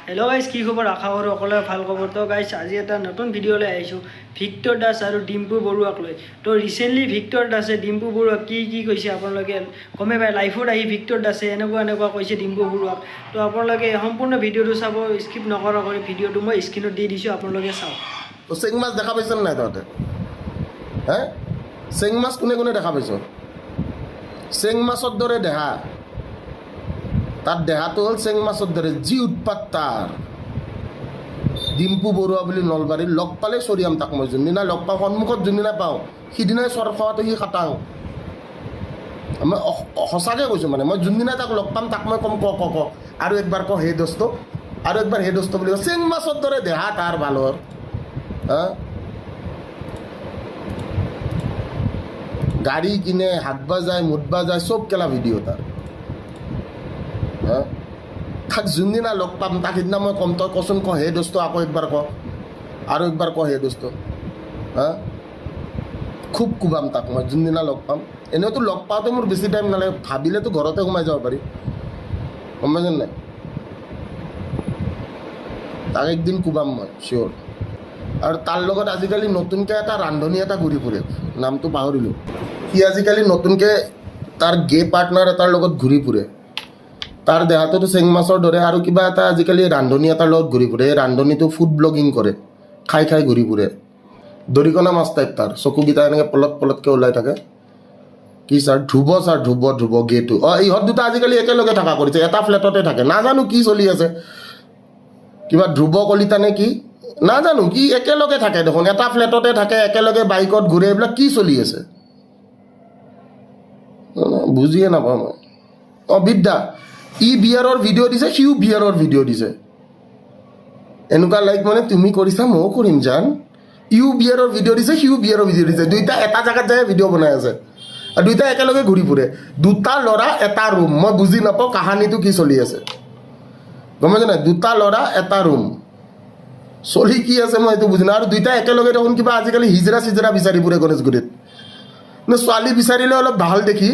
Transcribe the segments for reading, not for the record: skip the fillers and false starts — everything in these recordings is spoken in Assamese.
हेलो गाइस की खबर आशा करूँ সকলোৰে ভাল খবৰ। তো গাইছ আজি এটা নতুন ভিডিঅ'লৈ আহিছোঁ ভিক্টৰ দাস আৰু ডিম্পু বৰুৱাক লৈ। তো ৰিচেণ্টলি ভিক্টৰ দাসে ডিম্পু বৰুৱাক কি কৈছে আপোনালোকে গমে পায়। লাইভত আহি ভিক্টৰ দাসে এনেকুৱা কৈছে ডিম্পু বৰুৱাক। তো আপোনালোকে সম্পূৰ্ণ ভিডিঅ'টো চাব, স্কিপ নকৰাকৈ ভিডিঅ'টো মই স্ক্ৰীনত দি দিছোঁ, আপোনালোকে চাওক। তো চেং মাছ দেখা পাইছ নাই তহঁতে? হে চেং মাছ কোনে কোনে দেখা পাইছ? চেং মাছৰ দৰে দেহা, তাৰ দেহাটো হল চেং মাছৰ দৰে, যি উৎপাত তাৰ। ডিম্পু বৰুৱা বুলি নলবাৰীৰ লগ পালে চৰিয়াম তাক মই। যোনদিনা লগ পাওঁ, সন্মুখত যোনদিনা পাওঁ সিদিনাই চৰ খোৱাটো সি খাটাং। মই সঁচাকৈ কৈছোঁ, মানে মই যোনদিনা তাক লগ পাম তাক মই কম ক আৰু একবাৰ ক হে দোস্ত, আৰু একবাৰ হে দোস্ত বুলি ক। চেং মাছৰ দৰে দেহা তাৰ ভালৰ। গাড়ী কিনে, হাতবা যায়, মুতবা যায়, চব কেলা ভিডিঅ' তাৰ। তাক যোনদিনা লগ পাম তাক সিদিনা মই কম, তই কচোন ক হে দোস্ত, আকৌ একবাৰ ক আৰু একবাৰ ক হে দোস্ত। খুব কোবাম তাক মই যোনদিনা লগ পাম। এনেওতো লগ পাওঁতে মোৰ বেছি টাইম নালাগে, ভাবিলেতো ঘৰতে সোমাই যাব পাৰি, গম পাইছেনে নাই? তাক একদিন কোবাম মই চিয়'ৰ। আৰু তাৰ লগত আজিকালি নতুনকৈ এটা ৰান্ধনি এটা ঘূৰি ফুৰে, নামটো পাহৰিলোঁ। সি আজিকালি নতুনকৈ তাৰ গে পাৰ্টনাৰ এটাৰ লগত ঘূৰি ফুৰে। তাৰ দেহাটোতো চেং মাছৰ দৰে, আৰু কিবা এটা আজিকালি ৰান্ধনি এটাৰ লগত ঘূৰি ফুৰে। এই ৰান্ধনিটো ফুড ব্লগিং কৰে, খাই ঘূৰি ফুৰে। দৰিকণা মাছ টাইপ তাৰ, চকুকেইটা এনেকৈ পলতকৈ ওলাই থাকে। কি ছাৰ ধ্ৰুৱ গেটো। ইহঁত দুটা আজিকালি একেলগে থকা কৰিছে, এটা ফ্লেটতে থাকে। নাজানো কি চলি আছে, কিবা ধ্ৰুৱ কলিতা নে কি নাজানো, কি একেলগে থাকে দেখোন, এটা ফ্লেটতে থাকে, একেলগে বাইকত ঘূৰে। এইবিলাক কি চলি আছে বুজিয়ে নাপাওঁ মই। বিদ্যা ই বিয়াৰৰ ভিডিঅ' দিছে, সিও বিয়াৰৰ ভিডিঅ' দিছে। এনেকুৱা লাইক মানে তুমি কৰিছা ময়ো কৰিম জান। ইও বিয়াৰৰ ভিডিঅ' দিছে, সিও বিয়াৰৰ ভিডিঅ' দিছে। দুইটা এটা জেগাত যায় ভিডিঅ' বনাই আছে, আৰু দুইটা একেলগে ঘূৰি ফুৰে। দুটা ল'ৰা এটা ৰুম, মই বুজি নাপাওঁ কাহানীটো কি চলি আছে, গম পাইছে নাই? দুটা ল'ৰা এটা ৰুম চলি কি আছে মই এইটো বুজি নাই। আৰু দুইটা একেলগে দেখোন কিবা আজিকালি হিজৰা চিজৰা বিচাৰি ফুৰে গণেশগুৰিত। ছোৱালী বিচাৰিলে অলপ ভাল দেখি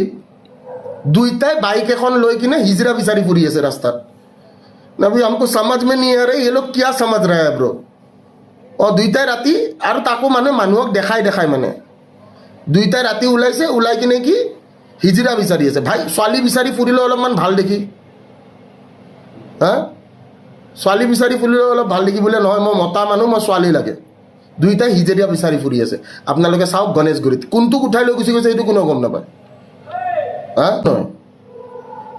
দুইটাই বাইক এখন লৈ কিনে হিজৰা বিচাৰি ফুৰি আছে ৰাস্তাত। না ভাই हमको समझ में नहीं आ रहा ये लोग क्या समझ रहा है ब्रो। দুইটাই ৰাতি, আৰু তাকো মানে মানুহক দেখাই মানে দুইটাই ৰাতি ওলাইছে, ওলাই কিনে কি হিজৰা বিচাৰি আছে। ভাই ছোৱালী বিচাৰি ফুৰিলে অলপমান ভাল দেখি, ছোৱালী বিচাৰি ফুৰিলে অলপ ভাল দেখি বোলে নহয়, মই মতা মানুহ, মই ছোৱালী লাগে। দুইটাই হিজৰীয়া বিচাৰি ফুৰি আছে। আপোনালোকে চাওক গণেশগুৰিত কোনটো উঠাই লৈ গুচি গৈছে এইটো কোনেও গম নাপায়। নহয়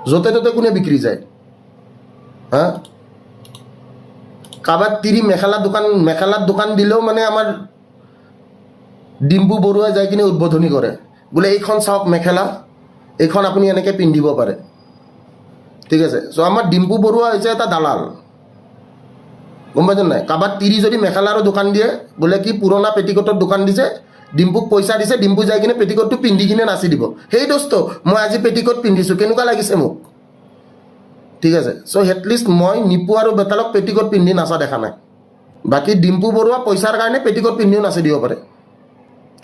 য'তে ত'তে কোনে বিক্ৰী যায়। কাৰোবাক মেখেলাৰ দোকান দিলেও মানে আমাৰ ডিম্পু বৰুৱাই যাই কিনে উদ্বোধনী কৰে, বোলে এইখন চাওক মেখেলা, এইখন আপুনি এনেকৈ পিন্ধিব পাৰে, ঠিক আছে। চ' আমাৰ ডিম্পু বৰুৱা হৈছে এটা দালাল, গম পাইছেনে নাই? কাৰোবাক যদি মেখেলাৰো দোকান দিয়ে, বোলে কি পুৰণা পেটিকোটৰ দোকান দিছে, ডিম্পুক পইচা দিছে, ডিম্পু যাই কিনে পেটিকোটটো পিন্ধি কিনে নাচি দিব। সেই দোস্ত মই আজি পেটিকোট পিন্ধিছোঁ, কেনেকুৱা লাগিছে মোক, ঠিক আছে। চ' এটলিষ্ট মই নিপু আৰু বেতালক পেটিকোট পিন্ধি নাচা দেখা নাই। বাকী ডিম্পু বৰুৱা পইচাৰ কাৰণে পেটিকোট পিন্ধিও নাচি দিব পাৰে।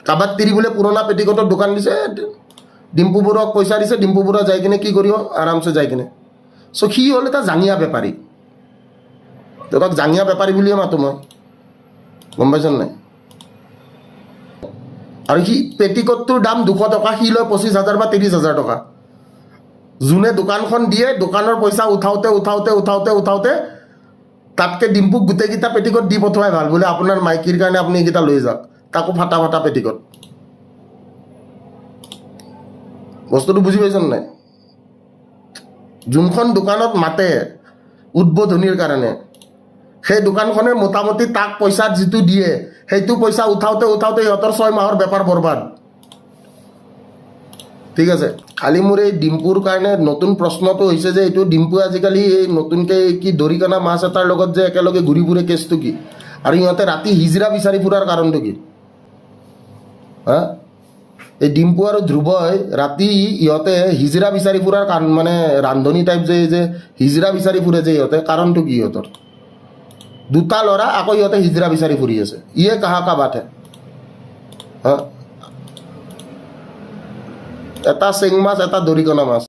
কাৰোবাক বোলে পুৰণা পেটিকোটৰ দোকান দিছে, ডিম্পু বৰুৱাক পইচা দিছে, ডিম্পু বৰুৱা যাই কিনে কি কৰিব, আৰামছে যাই কিনে। চ' সি হ'ল এটা জাঙিয়া বেপাৰী, তাক জাঙিয়া বেপাৰী বুলিয়ে মাতো মই, গম পাইছেনে নাই? আৰু সি পেটিকোটটোৰ দাম 200 টকা, সি লয় 25,000 বা 30,000 টকা। যোনে দোকানখন দিয়ে, দোকানৰ পইচা উঠাওঁতে তাতকৈ ডিম্পুক গোটেইকেইটা পেটিকোট দি পঠোৱাই ভাল, বোলে আপোনাৰ মাইকীৰ কাৰণে আপুনি এইকেইটা লৈ যাওক, তাকো ফাটা পেটিকোট। বস্তুটো বুজি পাইছেনে নাই? যোনখন দোকানত মাতে উদ্বোধনীৰ কাৰণে, সেই দোকানখনে মোটামুটি তাক পইচা যিটো দিয়ে, সেইটো পইচা উঠাওঁতে সিহঁতৰ 6 মাহৰ বেপাৰ বৰবাদ, ঠিক আছে। খালি মোৰ এই ডিম্পুৰ কাৰণে নতুন প্ৰশ্নটো হৈছে যে এইটো ডিম্পুৱে আজিকালি এই নতুনকৈ কি দৰিকণা মাছ এটাৰ লগত যে একেলগে ঘূৰি ফুৰে, কেছটো কি? আৰু ইহঁতে ৰাতি হিজৰা বিচাৰি ফুৰাৰ কাৰণটো কি? এই ডিম্পু আৰু ধ্ৰুৱই ৰাতি ইহঁতে হিজৰা বিচাৰি ফুৰাৰ কাৰণ, মানে ৰান্ধনি টাইপ যে হিজৰা বিচাৰি ফুৰে যে ইহঁতে, কাৰণটো কি ইহঁতৰ? দুটা ল'ৰা, আকৌ ইহঁতে হিজৰা বিচাৰি ফুৰি আছে। ইয়ে কাহা কা বাত হে? এটা চেং মাছ, এটা দৰিকণা মাছ।